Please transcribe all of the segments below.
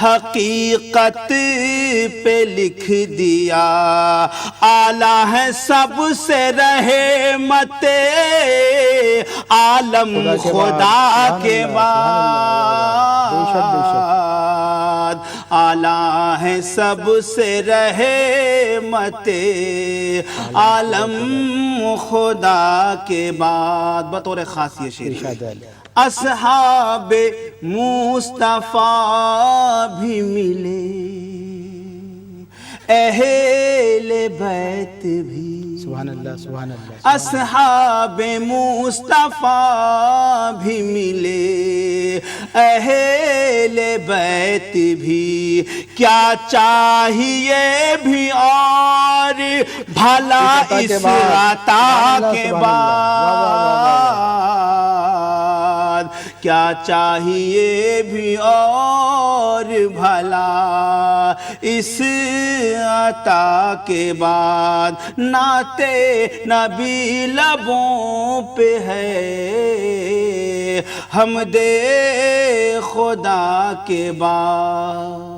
حقیقت پہ لکھ دیا، اعلیٰ ہے سب سے رحمت عالم خدا کے بعد، اعلیٰ ہے سب سے رحمت عالم خدا کے بعد۔ بطور خاص یہ شعر اصحاب مصطفیٰ بھی ملے، اہل بیت بھی، سبحان اللہ سبحان اللہ، اصحاب مصطفیٰ بھی ملے، اہل بیت بھی، کیا چاہیے بھی اور بھلا اس عطا کے بعد، کیا چاہیے بھی اور بھلا اس عطا کے بعد، نعت نبی لبوں پہ ہے، حمد خدا کے بعد۔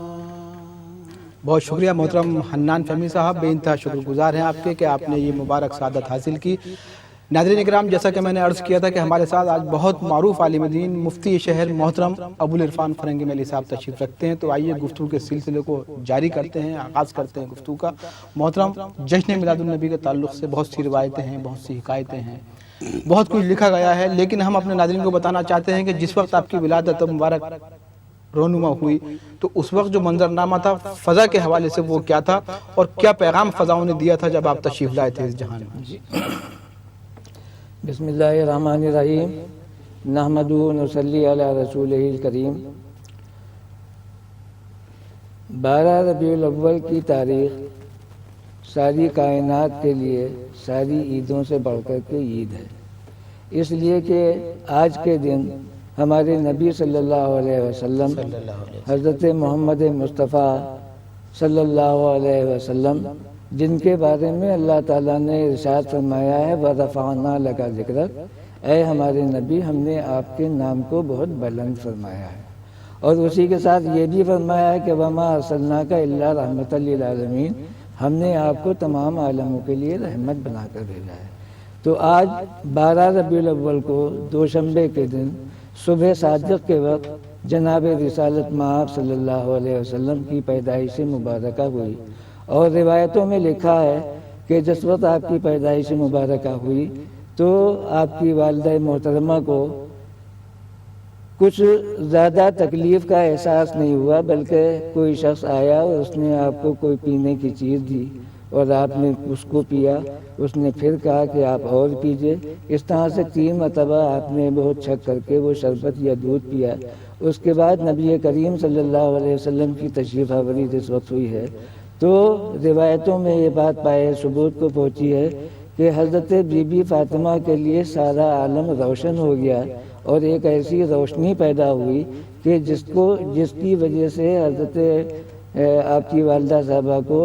بہت شکریہ محترم حنان فہمی صاحب، بے انتہا شکر گزار ہیں آپ کے کہ آپ نے یہ مبارک سعادت حاصل کی۔ ناظرین اکرام، جیسا کہ میں نے عرض کیا تھا کہ ہمارے ساتھ آج بہت معروف عالم دین مفتی شہر محترم ابوالعرفان فرنگی ملی صاحب تشریف رکھتے ہیں، تو آئیے گفتگو کے سلسلے کو جاری کرتے ہیں، آغاز کرتے ہیں گفتگو کا۔ محترم، جشن میلاد النبی کے تعلق سے بہت سی روایتیں ہیں، بہت سی حکایتیں ہیں، بہت کچھ لکھا گیا ہے، لیکن ہم اپنے ناظرین کو بتانا چاہتے ہیں کہ جس وقت آپ کی ولادت مبارک رونما ہوئی تو اس وقت جو منظرنامہ تھا فضا کے حوالے سے وہ کیا تھا، اور کیا پیغام فضاؤں نے دیا تھا جب آپ تشریف لائے تھے اس جہان میں؟ بسم اللہ الرحمن الرحیم، نحمدہ و نصلی علی رسولہ الکریم۔ 12 ربیع الاول کی تاریخ ساری کائنات کے لیے ساری عیدوں سے بڑھ کر کے عید ہے، اس لیے کہ آج کے دن ہمارے نبی صلی اللہ علیہ وسلم حضرت محمد مصطفیٰ صلی اللہ علیہ وسلم، جن کے بارے میں اللہ تعالیٰ نے ارشاد فرمایا ہے وَرَفَعْنَا لَكَ ذِكْرَكَ، اے ہمارے نبی ہم نے آپ کے نام کو بہت بلند فرمایا ہے، اور اسی کے ساتھ یہ بھی فرمایا ہے کہ وَمَا أَرْسَلْنَاكَ إِلَّا رَحْمَةً لِلْعَالَمِينَ، ہم نے آپ کو تمام عالموں کے لیے رحمت بنا کر بھیجا ہے۔ تو آج 12 ربیع الاول کو دوشنبے کے دن صبح صادق کے وقت جناب رسالت مآب صلی اللہ علیہ وسلم کی پیدائش مبارکہ ہوئی، اور روایتوں میں لکھا ہے کہ جس وقت آپ کی پیدائش مبارکہ ہوئی تو آپ کی والدہ محترمہ کو کچھ زیادہ تکلیف کا احساس نہیں ہوا، بلکہ کوئی شخص آیا اور اس نے آپ کو کوئی پینے کی چیز دی اور آپ نے اس کو پیا، اس نے پھر کہا کہ آپ اور پیجئے، اس طرح سے 3 مرتبہ آپ نے بہت چھک کر کے وہ شربت یا دودھ پیا۔ اس کے بعد نبی کریم صلی اللہ علیہ وسلم کی تشریف آوری جس وقت ہوئی ہے تو روایتوں میں یہ بات پائے ثبوت کو پہنچی ہے کہ حضرت بی بی فاطمہ کے لیے سارا عالم روشن ہو گیا، اور ایک ایسی روشنی پیدا ہوئی کہ جس کی وجہ سے حضرت آپ کی والدہ صاحبہ کو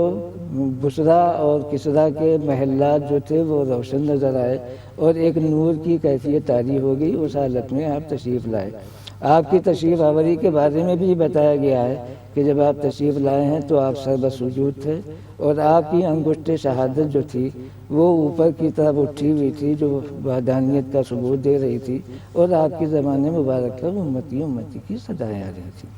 بصرہ اور کسرا کے محلات جو تھے وہ روشن نظر آئے، اور ایک نور کی کیفیت طاری ہو گئی۔ اس حالت میں آپ تشریف لائے۔ آپ کی تشریف آوری کے بارے میں بھی بتایا گیا ہے کہ جب آپ تشریف لائے ہیں تو آپ سربسجود تھے، اور آپ کی انگشت شہادت جو تھی وہ اوپر کی طرف اٹھی ہوئی تھی، جو وحدانیت کا ثبوت دے رہی تھی، اور آپ کی زبان مبارک پر امتی امتی کی صدائیں آ رہی تھی۔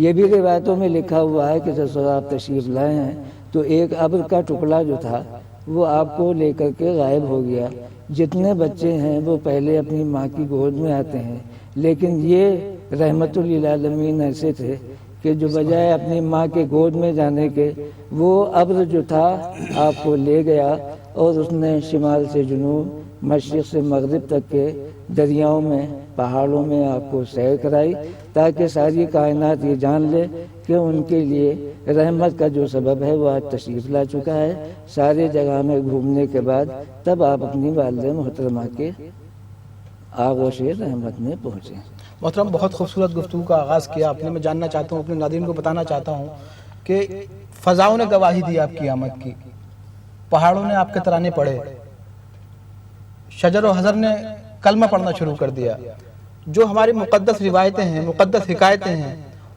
یہ بھی روایتوں میں لکھا ہوا ہے کہ جب آپ تشریف لائے ہیں تو ایک ابر کا ٹکڑا جو تھا وہ آپ کو لے کر کے غائب ہو گیا۔ جتنے بچے ہیں وہ پہلے اپنی ماں کی گود میں آتے ہیں، لیکن یہ رحمت للعالمین ایسے تھے کہ جو بجائے اپنی ماں کے گود میں جانے کے وہ ابر جو تھا آپ کو لے گیا، اور اس نے شمال سے جنوب، مشرق سے مغرب تک کے دریاؤں میں، پہاڑوں میں آپ کو سیر کرائی، تاکہ ساری کائنات یہ جان لے کہ ان کے لیے رحمت کا جو سبب ہے وہ آج تشریف لا چکا ہے۔ سارے جگہ میں گھومنے کے بعد تب آپ اپنی والدہ محترمہ کے آغوش رحمت میں پہنچے۔ محترم، بہت خوبصورت گفتگو کا آغاز کیا آپ نے۔ میں جاننا چاہتا ہوں، اپنے ناظرین کو بتانا چاہتا ہوں کہ فضاؤں نے گواہی دی آپ کی آمد کی، پہاڑوں نے آپ کے ترانے پڑھے، شجر و حجر نے کلمہ پڑھنا شروع کر دیا، جو ہماری مقدس روایتیں ہیں، مقدس حکایتیں ہیں،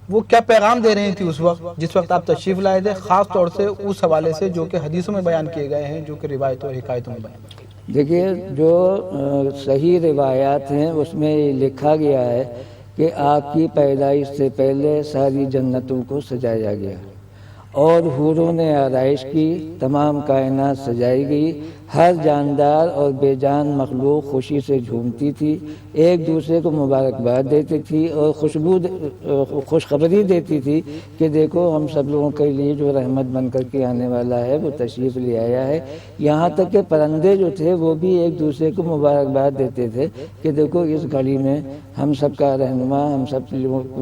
وہ کیا پیغام دے رہی تھی اس وقت جس وقت آپ تشریف لائے تھے، خاص طور سے اس حوالے سے جو کہ حدیثوں میں بیان کیے گئے ہیں، جو کہ روایتوں اور حکایتوں میں بیان کیے گئے؟ دیکھیے، جو صحیح روایات ہیں اس میں یہ لکھا گیا ہے کہ آپ کی پیدائش سے پہلے ساری جنتوں کو سجایا گیا اور حوروں نے آرائش کی، تمام کائنات سجائی گئی، ہر جاندار اور بے جان مخلوق خوشی سے جھومتی تھی، ایک دوسرے کو مبارکباد دیتی تھی اور خوشخبری دیتی تھی کہ دیکھو ہم سب لوگوں کے لیے جو رحمت بن کر کے آنے والا ہے وہ تشریف لے آیا ہے۔ یہاں تک کہ پرندے جو تھے وہ بھی ایک دوسرے کو مبارکباد دیتے تھے کہ دیکھو اس گھڑی میں ہم سب کا رہنما ہم سب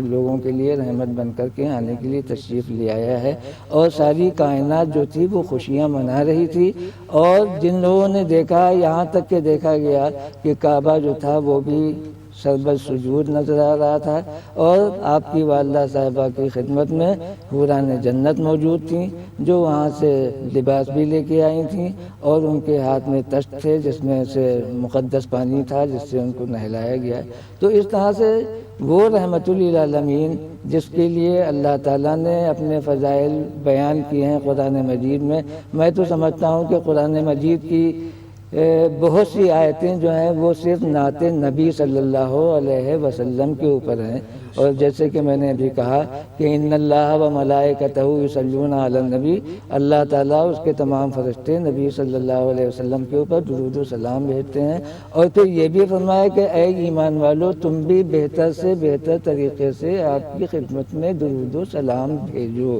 لوگوں کے لیے رحمت بن کر کے آنے کے لیے تشریف لے آیا ہے، اور ساری کائنات جو تھی وہ خوشیاں منا رہی تھی۔ اور جن لوگوں نے دیکھا، یہاں تک کہ دیکھا گیا کہ کعبہ جو تھا وہ بھی سربت سجود نظر آ رہا تھا، اور آپ کی والدہ صاحبہ کی خدمت میں حوران جنت موجود تھیں جو وہاں سے لباس بھی لے کے آئی تھیں، اور ان کے ہاتھ میں تشت تھے جس میں سے مقدس پانی تھا جس سے ان کو نہلایا گیا۔ تو اس طرح سے وہ رحمت للعالمین جس کے لیے اللہ تعالیٰ نے اپنے فضائل بیان کیے ہیں قرآن مجید میں تو سمجھتا ہوں کہ قرآن مجید کی بہت سی آیتیں جو ہیں وہ صرف نعت نبی صلی اللہ علیہ وسلم کے اوپر ہیں، اور جیسے کہ میں نے ابھی کہا کہ ان اللہ و ملائکتہ یصلون علی النبی، اللہ تعالیٰ اس کے تمام فرشتے نبی صلی اللہ علیہ وسلم کے اوپر درود و سلام بھیجتے ہیں، اور پھر یہ بھی فرمایا کہ اے ایمان والو تم بھی بہتر سے بہتر طریقے سے آپ کی خدمت میں درود و سلام بھیجو۔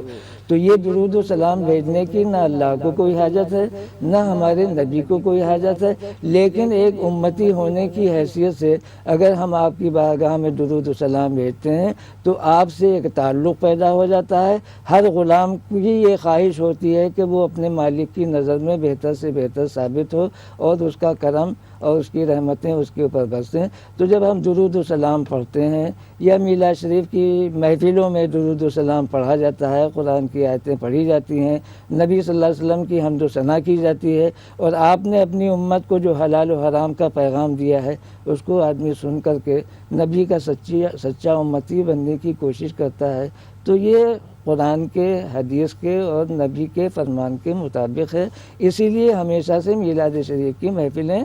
تو یہ درود و سلام بھیجنے کی نہ اللہ کو کوئی حاجت ہے نہ ہمارے نبی کو کوئی حاجت ہے، لیکن ایک امتی ہونے کی حیثیت سے اگر ہم آپ کی بارگاہ میں درود و سلام بھیجتے ہیں تو آپ سے ایک تعلق پیدا ہو جاتا ہے۔ ہر غلام کی یہ خواہش ہوتی ہے کہ وہ اپنے مالک کی نظر میں بہتر سے بہتر ثابت ہو اور اس کا کرم اور اس کی رحمتیں اس کے اوپر برسیں۔ تو جب ہم درود و سلام پڑھتے ہیں یا میلاد شریف کی محفلوں میں درود و سلام پڑھا جاتا ہے، قرآن کی آیتیں پڑھی جاتی ہیں، نبی صلی اللہ علیہ وسلم کی حمد و ثنا کی جاتی ہے، اور آپ نے اپنی امت کو جو حلال و حرام کا پیغام دیا ہے اس کو آدمی سن کر کے نبی کا سچا امتی بننے کی کوشش کرتا ہے، تو یہ قرآن کے، حدیث کے اور نبی کے فرمان کے مطابق ہے۔ اسی لیے ہمیشہ سے میلاد شریف کی محفلیں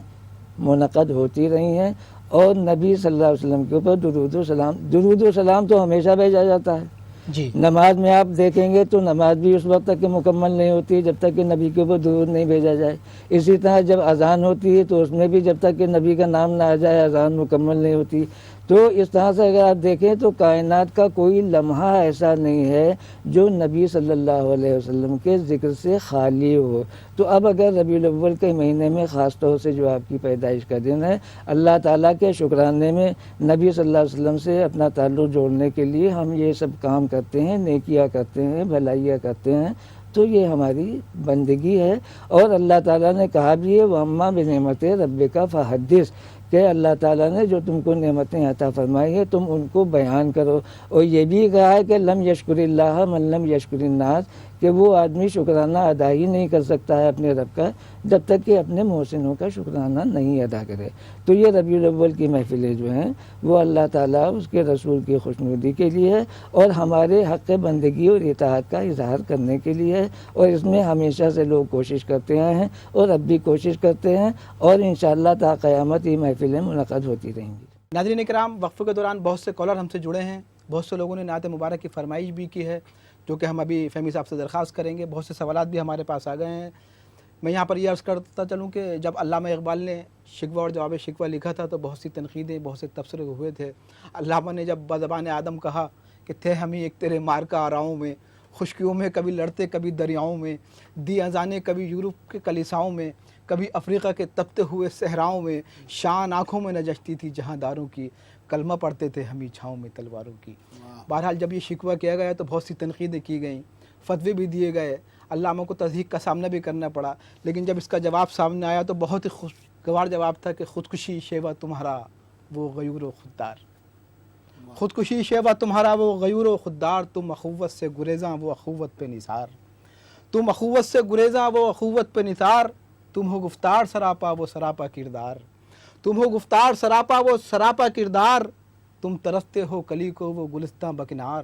منعقد ہوتی رہی ہیں، اور نبی صلی اللہ علیہ وسلم کے اوپر درود و سلام تو ہمیشہ بھیجا جاتا ہے۔ جی، نماز میں آپ دیکھیں گے تو نماز بھی اس وقت تک کہ مکمل نہیں ہوتی جب تک کہ نبی کے اوپر درود نہیں بھیجا جائے۔ اسی طرح جب اذان ہوتی ہے تو اس میں بھی جب تک کہ نبی کا نام نہ آ جائے اذان مکمل نہیں ہوتی۔ تو اس طرح سے اگر آپ دیکھیں تو کائنات کا کوئی لمحہ ایسا نہیں ہے جو نبی صلی اللہ علیہ وسلم کے ذکر سے خالی ہو۔ تو اب اگر ربیع الاول کے مہینے میں خاص طور سے جو آپ کی پیدائش کا دن ہے، اللہ تعالیٰ کے شکرانے میں نبی صلی اللہ علیہ وسلم سے اپنا تعلق جوڑنے کے لیے ہم یہ سب کام کرتے ہیں، نیکیاں کرتے ہیں، بھلائیاں کرتے ہیں، تو یہ ہماری بندگی ہے۔ اور اللہ تعالیٰ نے کہا بھی ہے وَأَمَّا بِنِعْمَتِ رَبِّكَ فَحَدِّثْ، کہ اللہ تعالیٰ نے جو تم کو نعمتیں عطا فرمائی ہیں تم ان کو بیان کرو۔ اور یہ بھی کہا ہے کہ لم یشکر اللہ من لم یشکر الناس، کہ وہ آدمی شکرانہ ادا ہی نہیں کر سکتا ہے اپنے رب کا جب تک کہ اپنے محسنوں کا شکرانہ نہیں ادا کرے۔ تو یہ ربیع الاول کی محفلیں جو ہیں وہ اللہ تعالیٰ اس کے رسول کی خوشنودی کے لیے ہے، اور ہمارے حق بندگی اور اطاعت کا اظہار کرنے کے لیے ہے، اور اس میں ہمیشہ سے لوگ کوشش کرتے آئے ہیں اور اب بھی کوشش کرتے ہیں، اور انشاءاللہ تا قیامت یہ محفلیں منعقد ہوتی رہیں گی۔ ناظرین کرام، وقفے کے دوران بہت سے کالر ہم سے جڑے ہیں، بہت سے لوگوں نے نعت مبارک کی فرمائش بھی کی ہے، جو کہ ہم ابھی فہمی صاحب سے درخواست کریں گے۔ بہت سے سوالات بھی ہمارے پاس آ گئے ہیں۔ میں یہاں پر یہ عرض کرتا چلوں کہ جب علامہ اقبال نے شکوہ اور جواب شکوہ لکھا تھا تو بہت سی تنقیدیں، بہت سے تبصرے ہوئے تھے۔ علامہ نے جب بزبان آدم کہا کہ تھے ہم ہی ایک تیرے مار کا آراؤں میں، خشکیوں میں کبھی لڑتے کبھی دریاؤں میں، دی اذانیں کبھی یورپ کے کلیساؤں میں، کبھی افریقہ کے تپتے ہوئے صحراؤں میں، شان آنکھوں میں نہ جچتی تھی جہاں داروں کی، کلمہ پڑھتے تھے ہم ہی چھاؤں میں تلواروں کی۔ بہرحال جب یہ شکوہ کیا گیا تو بہت سی تنقیدیں کی گئیں، فتوے بھی دیے گئے، علامہ کو تصدیق کا سامنا بھی کرنا پڑا، لیکن جب اس کا جواب سامنے آیا تو بہت ہی خوشگوار جواب تھا کہ خودکشی شیوا تمہارا وہ غیور و خوددار، خودکشی شیوا تمہارا وہ غیور و خوددار، تم اخوت سے گریزاں وہ اخوت پہ نثار، تم اخوت سے گریزاں وہ اخوت پہ نثار، تم ہو گفتار سراپا وہ سراپا کردار، تم ہو گفتار سراپا وہ سراپا کردار، تم ترستے ہو کلی کو وہ گلستاں بکنار،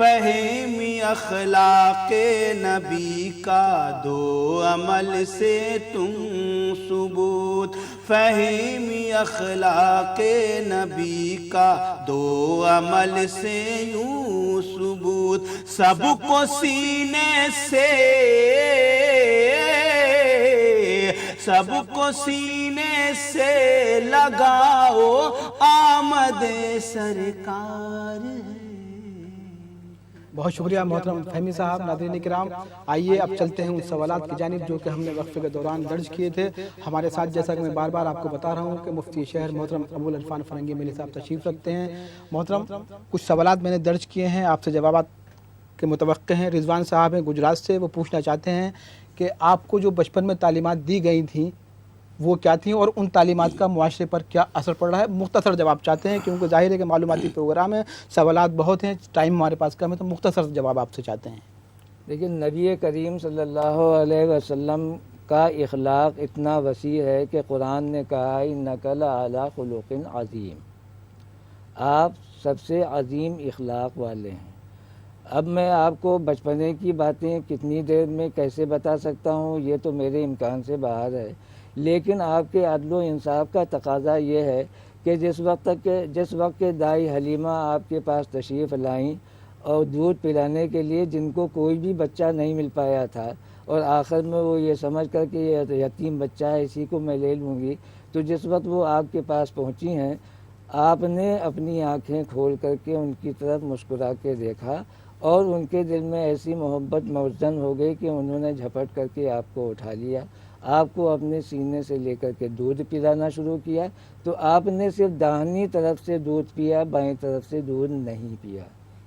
فہم اخلاق نبی کا دو عمل سے تم ثبوت، فہم اخلاق نبی کا دو عمل سے یوں ثبوت، سب کو سینے سے سب کو سینے سے لگاؤ آمد سرکار ہے۔ بہت شکریہ محترم فہمی صاحب۔ ناظرین کرام، آئیے اب چلتے ہیں ان سوالات کی جانب جو کہ ہم نے وقفے کے دوران درج کیے تھے۔ ہمارے ساتھ جیسا کہ میں بار بار آپ کو بتا رہا ہوں کہ مفتی شہر محترم ابوالعرفان فرنگی ملی صاحب تشریف رکھتے ہیں۔ محترم، کچھ سوالات میں نے درج کیے ہیں، آپ سے جوابات کے متوقع ہیں۔ رضوان صاحب ہیں گجرات سے، وہ پوچھنا چاہتے ہیں کہ آپ کو جو بچپن میں تعلیمات دی گئی تھیں وہ کیا تھیں اور ان تعلیمات کا معاشرے پر کیا اثر پڑ رہا ہے؟ مختصر جواب چاہتے ہیں کیونکہ ظاہر ہے کہ معلوماتی پروگرام ہے، سوالات بہت ہیں، ٹائم ہمارے پاس کم ہے، تو مختصر جواب آپ سے چاہتے ہیں۔ لیکن نبی کریم صلی اللہ علیہ وسلم کا اخلاق اتنا وسیع ہے کہ قرآن نے کہا انک لعلی خلق عظیم، آپ سب سے عظیم اخلاق والے ہیں۔ اب میں آپ کو بچپنے کی باتیں کتنی دیر میں کیسے بتا سکتا ہوں، یہ تو میرے امکان سے باہر ہے، لیکن آپ کے عدل و انصاف کا تقاضا یہ ہے کہ جس وقت کہ دائی حلیمہ آپ کے پاس تشریف لائیں اور دودھ پلانے کے لیے جن کو کوئی بھی بچہ نہیں مل پایا تھا، اور آخر میں وہ یہ سمجھ کر کہ یہ یتیم بچہ ہے اسی کو میں لے لوں گی، تو جس وقت وہ آپ کے پاس پہنچی ہیں آپ نے اپنی آنکھیں کھول کر کے ان کی طرف مسکرا کے دیکھا اور ان کے دل میں ایسی محبت موزن ہو گئی کہ انہوں نے جھپٹ کر کے آپ کو اٹھا لیا، آپ کو اپنے سینے سے لے کر کے دودھ پلانا شروع کیا، تو آپ نے صرف داہنی طرف سے دودھ پیا، بائیں طرف سے دودھ نہیں پیا۔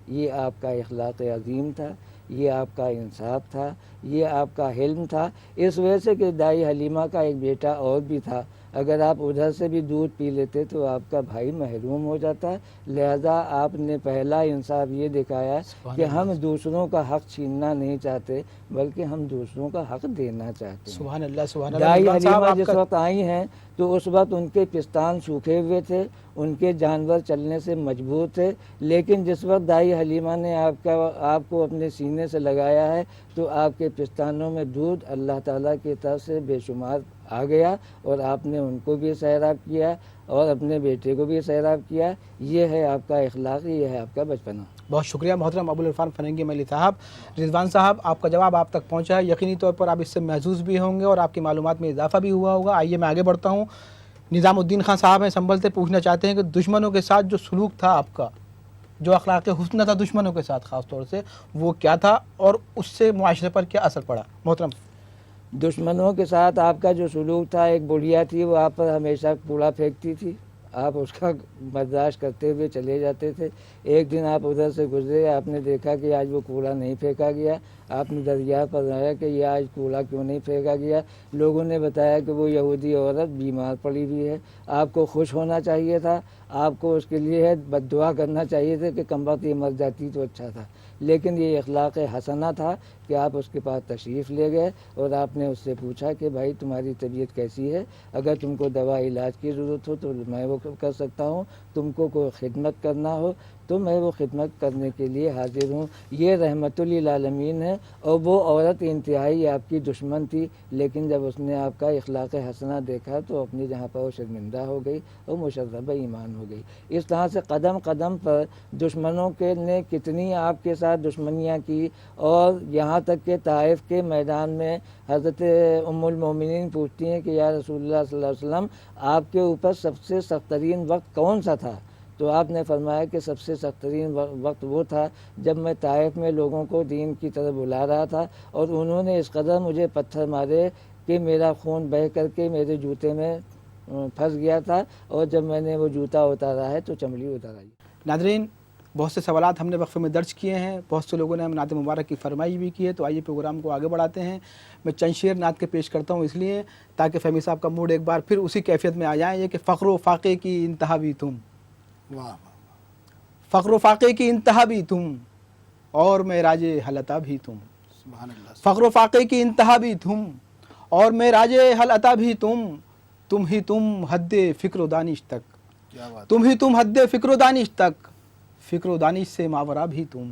یہ آپ کا اخلاق عظیم تھا، یہ آپ کا انصاف تھا، یہ آپ کا حلم تھا، اس وجہ سے کہ دائی حلیمہ کا ایک بیٹا اور بھی تھا، اگر آپ ادھر سے بھی دودھ پی لیتے تو آپ کا بھائی محروم ہو جاتا، لہذا آپ نے پہلا انصاف یہ دکھایا کہ ہم دوسروں کا حق چھیننا نہیں چاہتے بلکہ ہم دوسروں کا حق دینا چاہتے ہیں۔ سبحان اللہ، سبحان اللہ۔ دائی رضوان صاحب، حلیمہ آپ جس کا وقت آئی ہیں تو اس وقت ان کے پستان سوکھے ہوئے تھے، ان کے جانور چلنے سے مجبور تھے، لیکن جس وقت دائی حلیمہ نے آپ کو اپنے سینے سے لگایا ہے تو آپ کے پستانوں میں دودھ اللہ تعالیٰ کی طرف سے بے شمار آ گیا اور آپ نے ان کو بھی سیراب کیا اور اپنے بیٹے کو بھی سیراب کیا۔ یہ ہے آپ کا اخلاق، یہ ہے آپ کا بچپنا۔ بہت شکریہ محترم ابوالعرفان فرنگی ملی صاحب۔ رضوان صاحب، آپ کا جواب آپ تک پہنچا ہے، یقینی طور پر آپ اس سے محظوظ بھی ہوں گے اور آپ کی معلومات میں اضافہ بھی ہوا ہوگا۔ آئیے میں آگے بڑھتا ہوں۔ نظام الدین خان صاحب ہیں سنبھل سے، پوچھنا چاہتے ہیں کہ دشمنوں کے ساتھ جو سلوک تھا آپ کا، جو اخلاق حسنہ تھا دشمنوں کے ساتھ خاص طور سے، وہ کیا تھا اور اس سے معاشرے پر کیا اثر پڑا؟ محترم، دشمنوں کے ساتھ آپ کا جو سلوک تھا، ایک بڑھیا تھی، وہ آپ پر ہمیشہ کوڑا پھینکتی تھی، آپ اس کا برداشت کرتے ہوئے چلے جاتے تھے۔ ایک دن آپ ادھر سے گزرے، آپ نے دیکھا کہ آج وہ کوڑا نہیں پھینکا گیا، آپ نے دریا پر رہا کہ یہ آج کوڑا کیوں نہیں پھینکا گیا، لوگوں نے بتایا کہ وہ یہودی عورت بیمار پڑی ہوئی ہے، آپ کو خوش ہونا چاہیے تھا، آپ کو اس کے لیے بد دعا کرنا چاہیے تھا کہ کم وقت یہ مر جاتی تو اچھا تھا، لیکن یہ اخلاق حسنہ تھا کہ آپ اس کے پاس تشریف لے گئے اور آپ نے اس سے پوچھا کہ بھائی تمہاری طبیعت کیسی ہے، اگر تم کو دوا علاج کی ضرورت ہو تو میں وہ کر سکتا ہوں، تم کو کوئی خدمت کرنا ہو تو میں وہ خدمت کرنے کے لیے حاضر ہوں۔ یہ رحمت للعالمین ہے، اور وہ عورت انتہائی آپ کی دشمن تھی، لیکن جب اس نے آپ کا اخلاق حسنہ دیکھا تو اپنی جہاں پر وہ شرمندہ ہو گئی اور مشربہ ایمان ہو گئی۔ اس طرح سے قدم قدم پر دشمنوں کے نے کتنی آپ کے ساتھ دشمنیاں کی، اور یہاں تک کہ طائف کے میدان میں حضرت ام المومنین پوچھتی ہیں کہ یا رسول اللہ صلی اللہ علیہ وسلم، آپ کے اوپر سب سے سخت ترین وقت کون سا تھا؟ تو آپ نے فرمایا کہ سب سے سخت ترین وقت وہ تھا جب میں طائف میں لوگوں کو دین کی طرف بلا رہا تھا اور انہوں نے اس قدر مجھے پتھر مارے کہ میرا خون بہہ کر کے میرے جوتے میں پھنس گیا تھا، اور جب میں نے وہ جوتا اتارا ہے تو چمڑی اتار آئی۔ ناظرین، بہت سے سوالات ہم نے وقفے میں درج کیے ہیں، بہت سے لوگوں نے ہم نعت مبارک کی فرمائش بھی کی ہے، تو آئیے پروگرام کو آگے بڑھاتے ہیں۔ میں چند شعر نعت کے پیش کرتا ہوں اس لیے تاکہ فہمی صاحب کا موڈ ایک بار پھر اسی کیفیت میں آ جائیں، یہ کہ فخر و فاقے کی انتہا بھی تم، فخر و فاقے کی انتہا بھی تم، اور معراج حل عطا بھی تم، سبحان اللہ، فخر و فاقے کی انتہا بھی تم اور معراج حل عطا بھی تم ہی تم حد فکر و دانش تک، کیا بات، تم ہی تم حد فکر و دانش تک، فکر و دانش سے ماورا بھی تم،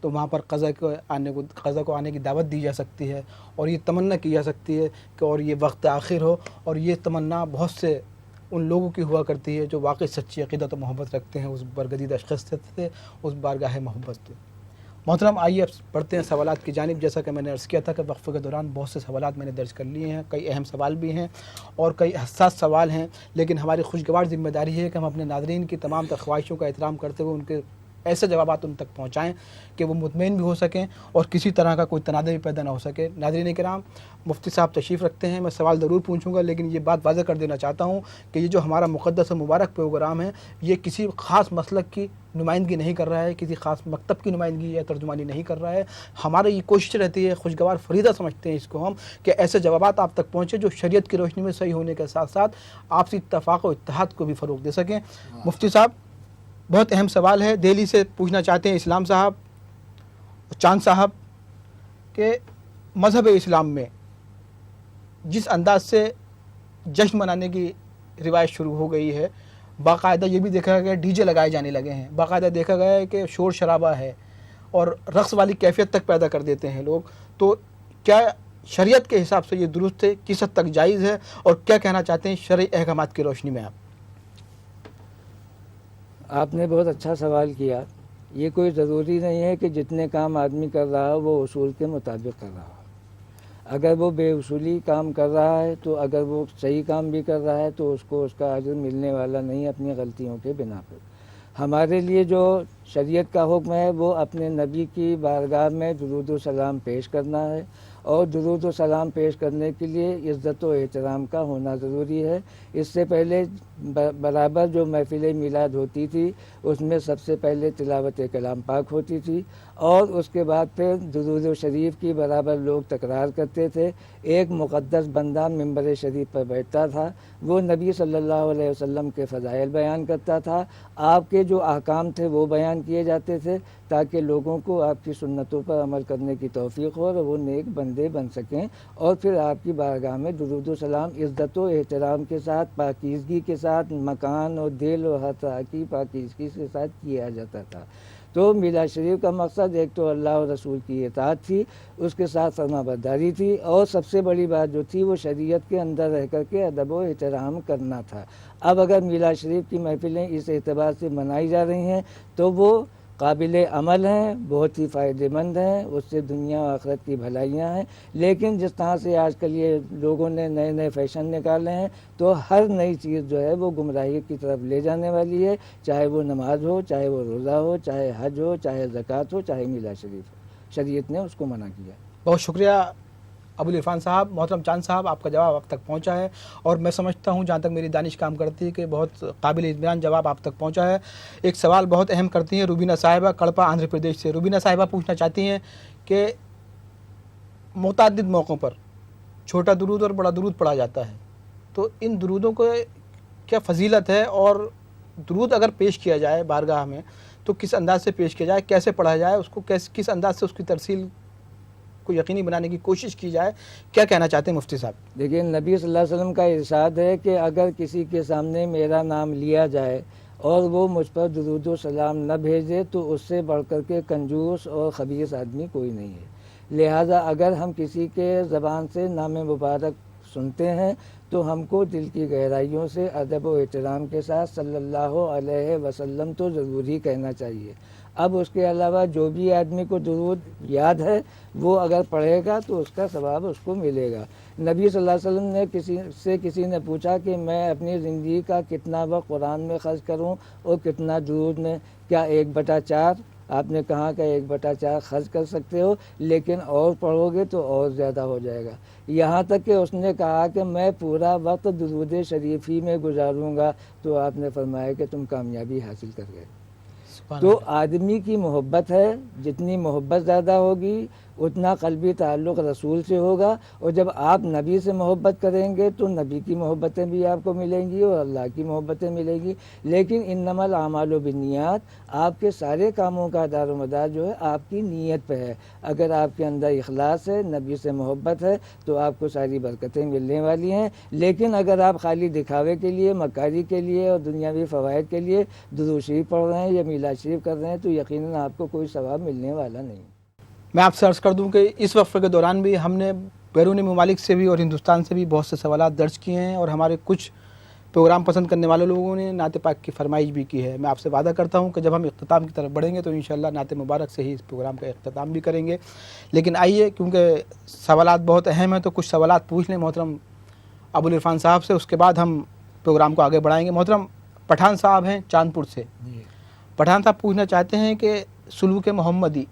تو وہاں پر قضا کو آنے کی دعوت دی جا سکتی ہے، اور یہ تمنا کی جا سکتی ہے کہ اور یہ وقت آخر ہو، اور یہ تمنا بہت سے ان لوگوں کی ہوا کرتی ہے جو واقعی سچی عقیدت و محبت رکھتے ہیں اس برگزیدہ شخص سے، اس بارگاہ محبت سے۔ محترم آئیے اب بڑھتے ہیں سوالات کی جانب۔ جیسا کہ میں نے عرض کیا تھا کہ وقفے کے دوران بہت سے سوالات میں نے درج کر لیے ہیں، کئی اہم سوال بھی ہیں اور کئی حساس سوال ہیں، لیکن ہماری خوشگوار ذمہ داری ہے کہ ہم اپنے ناظرین کی تمام تر خواہشوں کا احترام کرتے ہوئے ان کے ایسے جوابات ان تک پہنچائیں کہ وہ مطمئن بھی ہو سکیں اور کسی طرح کا کوئی تنازع بھی پیدا نہ ہو سکے۔ ناظرین کرام، مفتی صاحب تشریف رکھتے ہیں، میں سوال ضرور پوچھوں گا، لیکن یہ بات واضح کر دینا چاہتا ہوں کہ یہ جو ہمارا مقدس و مبارک پروگرام ہے، یہ کسی خاص مسلک کی نمائندگی نہیں کر رہا ہے، کسی خاص مکتب کی نمائندگی یا ترجمانی نہیں کر رہا ہے۔ ہماری یہ کوشش رہتی ہے، خوشگوار فریضہ سمجھتے ہیں اس کو ہم، کہ ایسے جوابات آپ تک پہنچے جو شریعت کی روشنی میں صحیح ہونے کے ساتھ ساتھ آپسی اتفاق و اتحاد کو بھی فروغ دے سکیں۔ مفتی صاحب، بہت اہم سوال ہے، دہلی سے پوچھنا چاہتے ہیں اسلام صاحب، چاند صاحب، کہ مذہب اسلام میں جس انداز سے جشن منانے کی روایت شروع ہو گئی ہے، باقاعدہ یہ بھی دیکھا گیا ڈی جے لگائے جانے لگے ہیں، باقاعدہ دیکھا گیا ہے کہ شور شرابہ ہے اور رقص والی کیفیت تک پیدا کر دیتے ہیں لوگ، تو کیا شریعت کے حساب سے یہ درست ہے، کس حد تک جائز ہے، اور کیا کہنا چاہتے ہیں شرعی احکامات کی روشنی میں آپ نے بہت اچھا سوال کیا۔ یہ کوئی ضروری نہیں ہے کہ جتنے کام آدمی کر رہا ہو وہ اصول کے مطابق کر رہا ہو۔ اگر وہ بے اصولی کام کر رہا ہے تو اگر وہ صحیح کام بھی کر رہا ہے تو اس کو اس کا اجر ملنے والا نہیں اپنی غلطیوں کے بنا پر۔ ہمارے لیے جو شریعت کا حکم ہے وہ اپنے نبی کی بارگاہ میں درود و سلام پیش کرنا ہے، اور درود و سلام پیش کرنے کے لیے عزت و احترام کا ہونا ضروری ہے۔ اس سے پہلے برابر جو محفل میلاد ہوتی تھی اس میں سب سے پہلے تلاوت کلام پاک ہوتی تھی، اور اس کے بعد پھر درود و شریف کی برابر لوگ تکرار کرتے تھے۔ ایک مقدس بندہ ممبر شریف پر بیٹھتا تھا، وہ نبی صلی اللہ علیہ وسلم کے فضائل بیان کرتا تھا، آپ کے جو احکام تھے وہ بیان کیے جاتے تھے تاکہ لوگوں کو آپ کی سنتوں پر عمل کرنے کی توفیق ہو اور وہ نیک بندے بن سکیں، اور پھر آپ کی بارگاہ میں درود و سلام عزت و احترام کے ساتھ، پاکیزگی کے ساتھ، مکان اور دل اور ہر طرح کی پاکیزگی کے ساتھ کیا جاتا تھا۔ تو میلاد شریف کا مقصد ایک تو اللہ اور رسول کی اطاعت تھی، اس کے ساتھ فرما برداری تھی، اور سب سے بڑی بات جو تھی وہ شریعت کے اندر رہ کر کے ادب و احترام کرنا تھا۔ اب اگر میلاد شریف کی محفلیں اس اعتبار سے منائی جا رہی ہیں تو وہ قابل عمل ہیں، بہت ہی فائدہ مند ہیں، اس سے دنیا و آخرت کی بھلائیاں ہیں، لیکن جس طرح سے آج کل یہ لوگوں نے نئے نئے فیشن نکالے ہیں تو ہر نئی چیز جو ہے وہ گمراہی کی طرف لے جانے والی ہے، چاہے وہ نماز ہو، چاہے وہ روزہ ہو، چاہے حج ہو، چاہے زکوٰۃ ہو، چاہے میلاد شریف ہو، شریعت نے اس کو منع کیا۔ بہت شکریہ ابوالعرفان صاحب۔ محترم چاند صاحب، آپ کا جواب اب تک پہنچا ہے، اور میں سمجھتا ہوں جہاں تک میری دانش کام کرتی ہے کہ بہت قابل اطمینان جواب آپ تک پہنچا ہے۔ ایک سوال بہت اہم کرتی ہیں روبینہ صاحبہ، کڑپا آندھرا پردیش سے۔ روبینہ صاحبہ پوچھنا چاہتی ہیں کہ متعدد موقعوں پر چھوٹا درود اور بڑا درود پڑھا جاتا ہے، تو ان درودوں کو کیا فضیلت ہے، اور درود اگر پیش کیا جائے بارگاہ میں تو کس انداز سے پیش کیا جائے، کیسے پڑھا جائے، اس کو کس انداز سے اس کی ترسیل کو یقینی بنانے کی کوشش کی جائے، کیا کہنا چاہتے ہیں مفتی صاحب؟ دیکھیں، نبی صلی اللہ علیہ وسلم کا ارشاد ہے کہ اگر کسی کے سامنے میرا نام لیا جائے اور وہ مجھ پر درود و سلام نہ بھیجے تو اس سے بڑھ کر کے کنجوس اور خبیث آدمی کوئی نہیں ہے۔ لہٰذا اگر ہم کسی کے زبان سے نام مبارک سنتے ہیں تو ہم کو دل کی گہرائیوں سے ادب و احترام کے ساتھ صلی اللہ علیہ وسلم تو ضرور ہی کہنا چاہیے۔ اب اس کے علاوہ جو بھی آدمی کو درود یاد ہے وہ اگر پڑھے گا تو اس کا ثواب اس کو ملے گا۔ نبی صلی اللہ علیہ وسلم نے کسی نے پوچھا کہ میں اپنی زندگی کا کتنا وقت قرآن میں خرچ کروں اور کتنا درود میں، کیا 1/4؟ آپ نے کہا کہ 1/4 خرچ کر سکتے ہو، لیکن اور پڑھو گے تو اور زیادہ ہو جائے گا، یہاں تک کہ اس نے کہا کہ میں پورا وقت درود شریف ہی میں گزاروں گا، تو آپ نے فرمایا کہ تم کامیابی حاصل کر گئے۔ تو آدمی کی محبت ہے، جتنی محبت زیادہ ہوگی اتنا قلبی تعلق رسول سے ہوگا، اور جب آپ نبی سے محبت کریں گے تو نبی کی محبتیں بھی آپ کو ملیں گی اور اللہ کی محبتیں ملیں گی۔ لیکن انما الاعمال بالنیات، آپ کے سارے کاموں کا دار و مدار جو ہے آپ کی نیت پہ ہے۔ اگر آپ کے اندر اخلاص ہے، نبی سے محبت ہے، تو آپ کو ساری برکتیں ملنے والی ہیں۔ لیکن اگر آپ خالی دکھاوے کے لیے، مکاری کے لیے اور دنیاوی فوائد کے لیے درود شریف پڑھ رہے ہیں یا میلاد شریف کر رہے ہیں تو یقیناً آپ کو کوئی ثواب ملنے والا نہیں۔ میں آپ سے عرض کر دوں کہ اس وقفے کے دوران بھی ہم نے بیرونی ممالک سے بھی اور ہندوستان سے بھی بہت سے سوالات درج کیے ہیں، اور ہمارے کچھ پروگرام پسند کرنے والے لوگوں نے نعت پاک کی فرمائش بھی کی ہے۔ میں آپ سے وعدہ کرتا ہوں کہ جب ہم اختتام کی طرف بڑھیں گے تو انشاءاللہ نعت مبارک سے ہی اس پروگرام کا اختتام بھی کریں گے۔ لیکن آئیے، کیونکہ سوالات بہت اہم ہیں تو کچھ سوالات پوچھ لیں محترم ابوالعرفان صاحب سے، اس کے بعد ہم پروگرام کو آگے بڑھائیں گے۔ محترم پٹھان صاحب ہیں چاندپور سے، پٹھان صاحب پوچھنا چاہتے ہیں کہ سلوک محمدی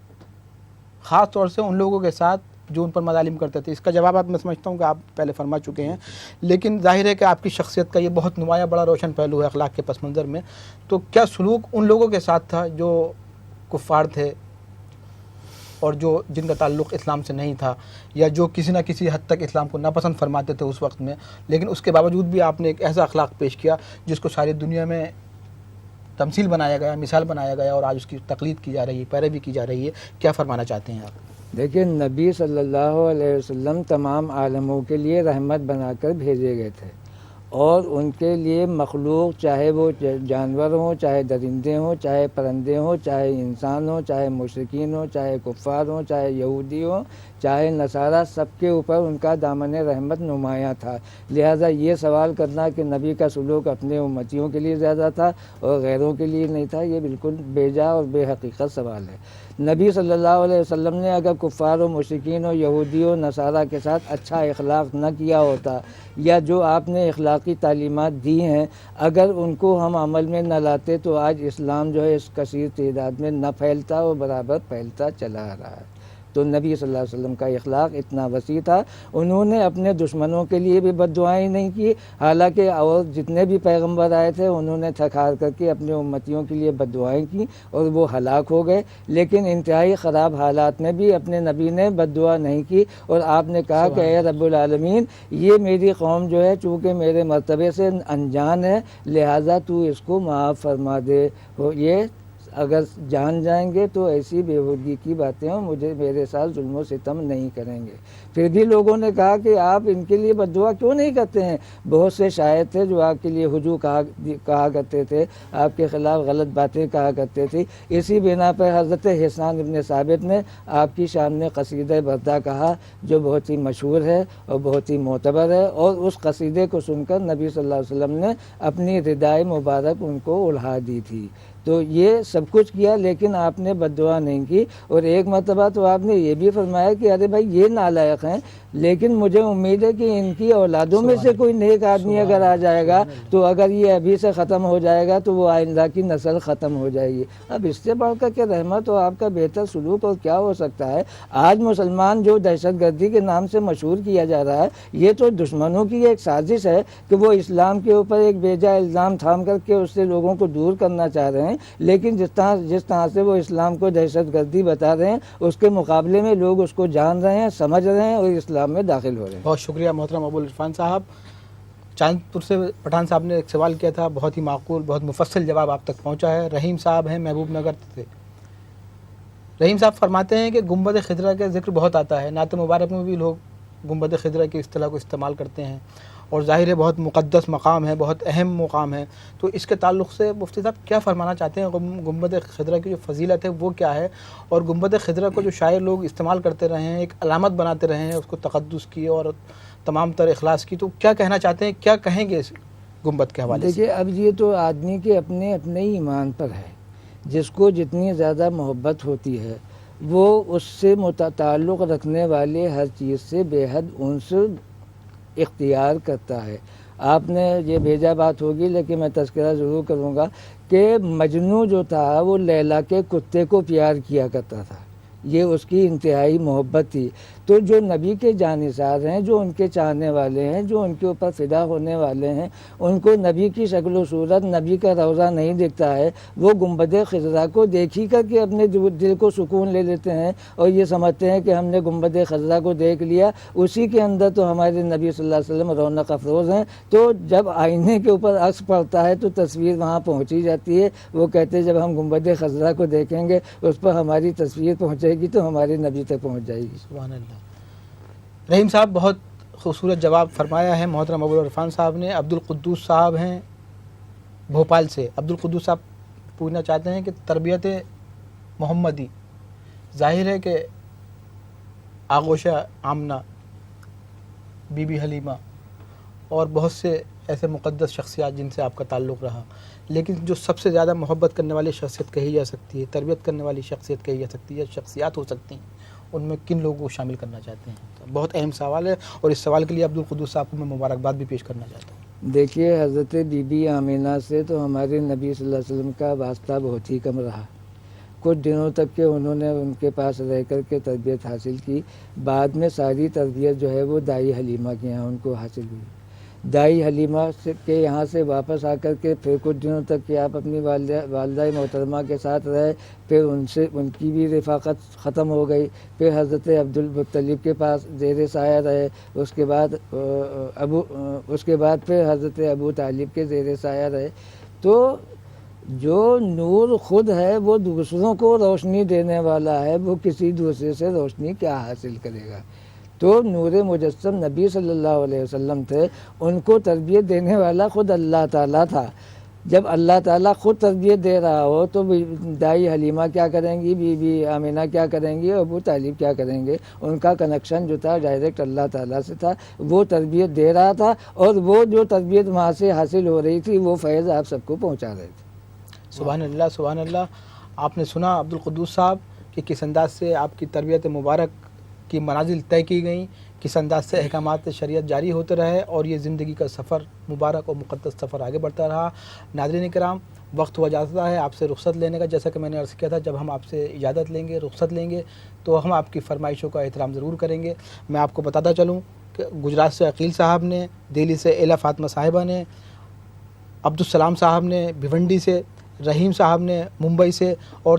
خاص طور سے ان لوگوں کے ساتھ جو ان پر مظالم کرتے تھے، اس کا جواب میں سمجھتا ہوں کہ آپ پہلے فرما چکے ہیں، لیکن ظاہر ہے کہ آپ کی شخصیت کا یہ بہت نمایاں بڑا روشن پہلو ہے اخلاق کے پس منظر میں، تو کیا سلوک ان لوگوں کے ساتھ تھا جو کفار تھے اور جو جن کا تعلق اسلام سے نہیں تھا، یا جو کسی نہ کسی حد تک اسلام کو ناپسند فرماتے تھے اس وقت میں، لیکن اس کے باوجود بھی آپ نے ایک ایسا اخلاق پیش کیا جس کو ساری دنیا میں تمثیل بنایا گیا، مثال بنایا گیا، اور آج اس کی تقلید کی جا رہی ہے، پیروی کی جا رہی ہے، کیا فرمانا چاہتے ہیں آپ؟ دیکھیں، نبی صلی اللہ علیہ وسلم تمام عالموں کے لیے رحمت بنا کر بھیجے گئے تھے، اور ان کے لیے مخلوق، چاہے وہ جانور ہوں، چاہے درندے ہوں، چاہے پرندے ہوں، چاہے انسان ہوں، چاہے مشرکین ہوں، چاہے کفار ہوں، چاہے یہودی ہوں، چاہے نصارہ، سب کے اوپر ان کا دامن رحمت نمایاں تھا۔ لہٰذا یہ سوال کرنا کہ نبی کا سلوک اپنے امتیوں کے لیے زیادہ تھا اور غیروں کے لیے نہیں تھا، یہ بالکل بے جا اور بے حقیقت سوال ہے۔ نبی صلی اللہ علیہ وسلم نے اگر کفار و مشرکین و یہودی و نصارہ کے ساتھ اچھا اخلاق نہ کیا ہوتا، یا جو آپ نے اخلاقی تعلیمات دی ہیں اگر ان کو ہم عمل میں نہ لاتے، تو آج اسلام جو ہے اس کثیر تعداد میں نہ پھیلتا اور برابر پھیلتا چلا آ رہا ہے۔ تو نبی صلی اللہ علیہ وسلم کا اخلاق اتنا وسیع تھا، انہوں نے اپنے دشمنوں کے لیے بھی بد دعائیں نہیں کی، حالانکہ اور جتنے بھی پیغمبر آئے تھے انہوں نے تھک ہار کر کے اپنے امتیوں کے لیے بد دعائیں کی اور وہ ہلاک ہو گئے، لیکن انتہائی خراب حالات میں بھی اپنے نبی نے بد دعا نہیں کی، اور آپ نے کہا کہ اے رب العالمین، یہ میری قوم جو ہے چونکہ میرے مرتبے سے انجان ہے، لہٰذا تو اس کو معاف فرما دے، یہ اگر جان جائیں گے تو ایسی بےہودگی کی باتیں ہوں، میرے ساتھ ظلم و ستم نہیں کریں گے۔ پھر بھی لوگوں نے کہا کہ آپ ان کے لیے بد دعا کیوں نہیں کرتے ہیں؟ بہت سے شاعر تھے جو آپ کے لیے ہجو کہا کرتے تھے، آپ کے خلاف غلط باتیں کہا کرتے تھے، اسی بنا پر حضرت حسان ابن ثابت نے آپ کی شان میں قصیدہ بردہ کہا جو بہت ہی مشہور ہے اور بہت ہی معتبر ہے، اور اس قصیدے کو سن کر نبی صلی اللہ علیہ وسلم نے اپنی ردائے مبارک ان کو اڑا دی تھی۔ تو یہ سب کچھ کیا لیکن آپ نے بد دعا نہیں کی، اور ایک مرتبہ تو آپ نے یہ بھی فرمایا کہ ارے بھائی یہ نالائق ہیں، لیکن مجھے امید ہے کہ ان کی اولادوں میں سے کوئی نیک آدمی اگر آ جائے گا تو اگر یہ ابھی سے ختم ہو جائے گا تو وہ آئندہ کی نسل ختم ہو جائے گی۔ اب اس سے بڑھ کر کے رحمت اور آپ کا بہتر سلوک اور کیا ہو سکتا ہے؟ آج مسلمان جو دہشت گردی کے نام سے مشہور کیا جا رہا ہے، یہ تو دشمنوں کی ایک سازش ہے کہ وہ اسلام کے اوپر ایک بیجا الزام تھام کر کے اس سے لوگوں کو دور کرنا چاہ رہے ہیں، لیکن جس طرح سے وہ اسلام کو دہشت گردی بتا رہے ہیں اس کے مقابلے میں لوگ اس کو جان رہے ہیں، سمجھ رہے ہیں اور اسلام میں داخل ہو رہے ہیں۔ بہت شکریہ محترم ابوالعرفان صاحب۔ چاندپور سے پٹھان صاحب نے ایک سوال کیا تھا، بہت ہی معقول، بہت مفصل جواب آپ تک پہنچا ہے۔ رحیم صاحب ہیں محبوب نگر سے۔ رحیم صاحب فرماتے ہیں کہ گنبد خضرا کا ذکر بہت آتا ہے، نعت مبارک میں بھی لوگ گنبد خضرا کی اصطلاح کو استعمال کرتے ہیں، اور ظاہر ہے بہت مقدس مقام ہے، بہت اہم مقام ہے، تو اس کے تعلق سے مفتی صاحب کیا فرمانا چاہتے ہیں؟ گنبد خضرا کی جو فضیلت ہے وہ کیا ہے، اور گنبد خضرا کو جو شاعر لوگ استعمال کرتے رہے ہیں، ایک علامت بناتے رہے ہیں اس کو تقدس کی اور تمام تر اخلاص کی، تو کیا کہنا چاہتے ہیں، کیا کہیں گے اس گنبد کے حوالے سے؟ دیکھیے، اب یہ تو آدمی کے اپنے اپنے ہی ایمان پر ہے، جس کو جتنی زیادہ محبت ہوتی ہے وہ اس سے تعلق رکھنے والے ہر چیز سے بے حد انس اختیار کرتا ہے۔ آپ نے یہ بھیجا بات ہوگی لیکن میں تذکرہ ضرور کروں گا کہ مجنوں جو تھا وہ لیلا کے کتے کو پیار کیا کرتا تھا، یہ اس کی انتہائی محبت تھی۔ تو جو نبی کے جانثار ہیں، جو ان کے چاہنے والے ہیں، جو ان کے اوپر فدا ہونے والے ہیں، ان کو نبی کی شکل و صورت، نبی کا روضہ نہیں دکھتا ہے، وہ گنبد خضرا کو دیکھ ہی کر کے اپنے دل کو سکون لے لیتے ہیں اور یہ سمجھتے ہیں کہ ہم نے گنبد خضرا کو دیکھ لیا، اسی کے اندر تو ہمارے نبی صلی اللہ علیہ وسلم رونق افروز ہیں۔ تو جب آئینے کے اوپر عکس پڑتا ہے تو تصویر وہاں پہنچی جاتی ہے۔ وہ کہتے ہیں جب ہم گنبد خضرا کو دیکھیں گے اس پر ہماری تصویر پہنچے گی تو ہمارے نبی تک پہنچ جائے گی۔ سبحان اللہ۔ رحیم صاحب بہت خوبصورت جواب فرمایا ہے محترم ابو العرفان صاحب نے۔ عبد القدوس صاحب ہیں بھوپال سے۔ عبد القدوس صاحب پوچھنا چاہتے ہیں کہ تربیت محمدی، ظاہر ہے کہ آغوشہ آمنہ، بی بی حلیمہ اور بہت سے ایسے مقدس شخصیات جن سے آپ کا تعلق رہا، لیکن جو سب سے زیادہ محبت کرنے والی شخصیت کہی جا سکتی ہے، تربیت کرنے والی شخصیت کہی جا سکتی ہے، شخصیات ہو سکتی ہیں، ان میں کن لوگوں کو شامل کرنا چاہتے ہیں؟ تو بہت اہم سوال ہے اور اس سوال کے لیے عبد القدوس صاحب کو میں مبارکباد بھی پیش کرنا چاہتا ہوں۔ دیکھیے، حضرت بی بی آمینہ سے تو ہمارے نبی صلی اللہ علیہ وسلم کا واسطہ بہت ہی کم رہا۔ کچھ دنوں تک کہ انہوں نے ان کے پاس رہ کر کے تربیت حاصل کی، بعد میں ساری تربیت جو ہے وہ دائی حلیمہ کے یہاں ان کو حاصل ہوئی۔ دائی حلیمہ کے یہاں سے واپس آ کر کے پھر کچھ دنوں تک کہ آپ اپنی والدہ محترمہ کے ساتھ رہے، پھر ان کی بھی رفاقت ختم ہو گئی، پھر حضرت عبد المطلب کے پاس زیر سایہ رہے، اس کے بعد پھر حضرت ابو طالب کے زیر سایہ رہے۔ تو جو نور خود ہے وہ دوسروں کو روشنی دینے والا ہے، وہ کسی دوسرے سے روشنی کیا حاصل کرے گا؟ تو نور مجسم نبی صلی اللہ علیہ وسلم تھے، ان کو تربیت دینے والا خود اللہ تعالیٰ تھا۔ جب اللہ تعالیٰ خود تربیت دے رہا ہو تو دائی حلیمہ کیا کریں گی، بی بی آمینہ کیا کریں گی، ابو طالب کیا کریں گے؟ ان کا کنیکشن جو تھا ڈائریکٹ اللہ تعالیٰ سے تھا، وہ تربیت دے رہا تھا اور وہ جو تربیت وہاں سے حاصل ہو رہی تھی وہ فیض آپ سب کو پہنچا رہے تھے۔ سبحان اللہ، سبحان اللہ۔ آپ نے سنا عبد القدوس صاحب کہ کس انداز سے آپ کی تربیت مبارک کی منازل طے کی گئیں، کس انداز سے احکامات شریعت جاری ہوتے رہے اور یہ زندگی کا سفر مبارک اور مقدس سفر آگے بڑھتا رہا۔ ناظرین کرام، وقت ہوا جاتا ہے آپ سے رخصت لینے کا۔ جیسا کہ میں نے عرض کیا تھا، جب ہم آپ سے اجازت لیں گے، رخصت لیں گے، تو ہم آپ کی فرمائشوں کا احترام ضرور کریں گے۔ میں آپ کو بتاتا چلوں کہ گجرات سے عقیل صاحب نے، دہلی سے ایلا فاطمہ صاحبہ نے، عبدالسلام صاحب نے بھیونڈی سے، رحیم صاحب نے ممبئی سے اور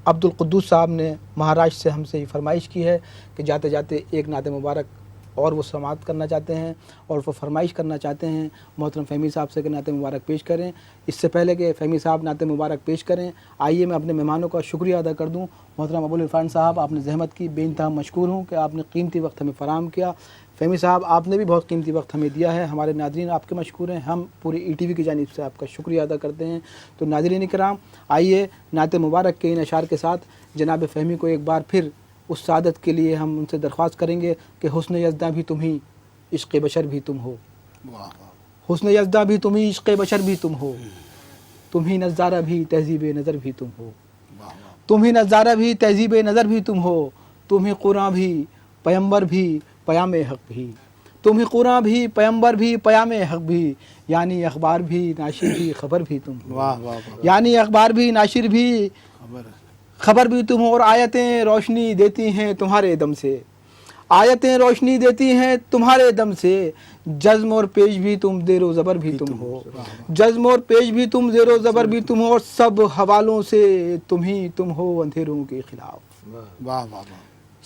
عبد القدوس صاحب نے مہاراشٹر سے ہم سے یہ فرمائش کی ہے کہ جاتے جاتے ایک نعت مبارک اور وہ سماعت کرنا چاہتے ہیں اور وہ فرمائش کرنا چاہتے ہیں محترم فہمی صاحب سے کہ نعت مبارک پیش کریں۔ اس سے پہلے کہ فہمی صاحب نعت مبارک پیش کریں، آئیے میں اپنے مہمانوں کا شکریہ ادا کر دوں۔ محترم ابو العرفان صاحب، آپ نے زحمت کی، بے انتہا مشکور ہوں کہ آپ نے قیمتی وقت ہمیں فراہم کیا۔ فہمی صاحب، آپ نے بھی بہت قیمتی وقت ہمیں دیا ہے، ہمارے ناظرین آپ کے مشکور ہیں، ہم پوری ای ٹی وی کی جانب سے آپ کا شکریہ ادا کرتے ہیں۔ تو ناظرین کرام، آئیے نعت مبارک کے ان اشعار کے ساتھ جناب فہمی کو ایک بار پھر اس سعادت کے لیے ہم ان سے درخواست کریں گے کہ حسن یزداں بھی تم ہی، عشق بشر بھی تم ہو۔ حسن یزداں بھی تم ہی، عشق بشر بھی تم ہو، تم ہی نظارہ بھی، تہذیب نظر بھی تم ہو، تم ہی نظارہ بھی، تہذیب نظر بھی تم ہو، تم ہی قرآن بھی، پیمبر بھی، پیام حق بھی، تم ہی قرآن بھی، پیمبر بھی، پیام حق بھی، یعنی اخبار بھی، ناشر بھی، خبر بھی تم ہو، یعنی اخبار بھی، ناشر بھی، خبر بھی تم ہو، اور آیتیں روشنی دیتی ہیں تمہارے دم سے، آیتیں روشنی دیتی ہیں تمہارے دم سے، جزم اور پیش بھی تم، زیر و زبر بھی تم ہو، جزم اور پیش بھی تم، زیر و زبر بھی تم ہو، اور سب حوالوں سے تم ہی تم ہو اندھیروں کے خلاف،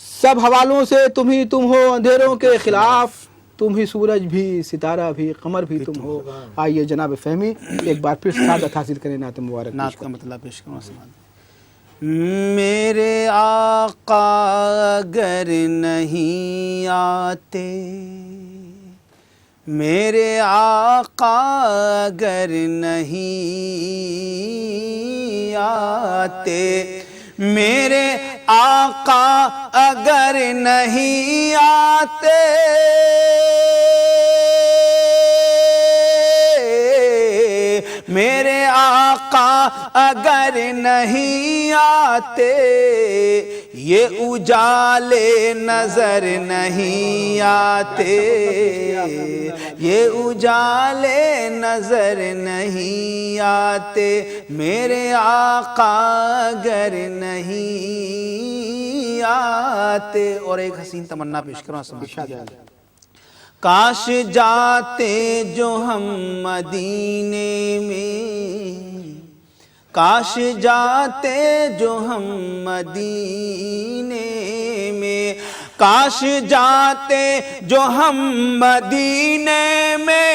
سب حوالوں سے تم ہی تم ہو اندھیروں کے خلاف، تم ہی سورج بھی، ستارہ بھی، قمر بھی تم ہو۔ آئیے جناب فہمی ایک بار پھر سعادت حاصل کریں نعت مبارک نعت کا مطلب پیش کروں۔ میرے آقا اگر نہیں آتے، میرے آقا اگر نہیں آتے، میرے آقا اگر نہیں آتے، میرے آقا اگر نہیں آتے، یہ اجالے نظر نہیں آتے، یہ اجالے نظر نہیں آتے، میرے آقا اگر نہیں آتے. اور ایک حسین تمنا پیش کروں. کاش جاتے جو ہم مدینے میں, کاش جاتے جو ہم مدینے میں, کاش جاتے جو ہم مدینے میں,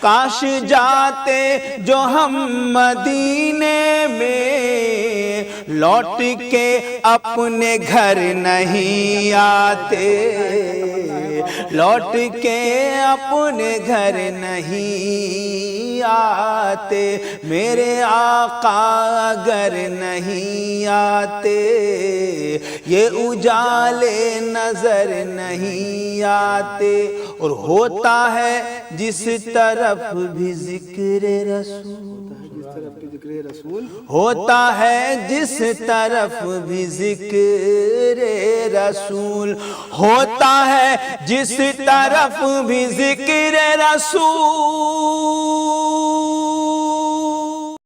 کاش جاتے جو ہم مدینے میں, لوٹ کے اپنے گھر نہیں آتے, لوٹ کے اپنے گھر نہیں آتے. میرے آقا اگر نہیں آتے, یہ اجالے نظر نہیں آتے. اور ہوتا ہے جس طرف بھی ذکر رسول, ہوتا ہے جس طرف بھی ذکر رسول, ہوتا ہے جس طرف بھی ذکر رسول.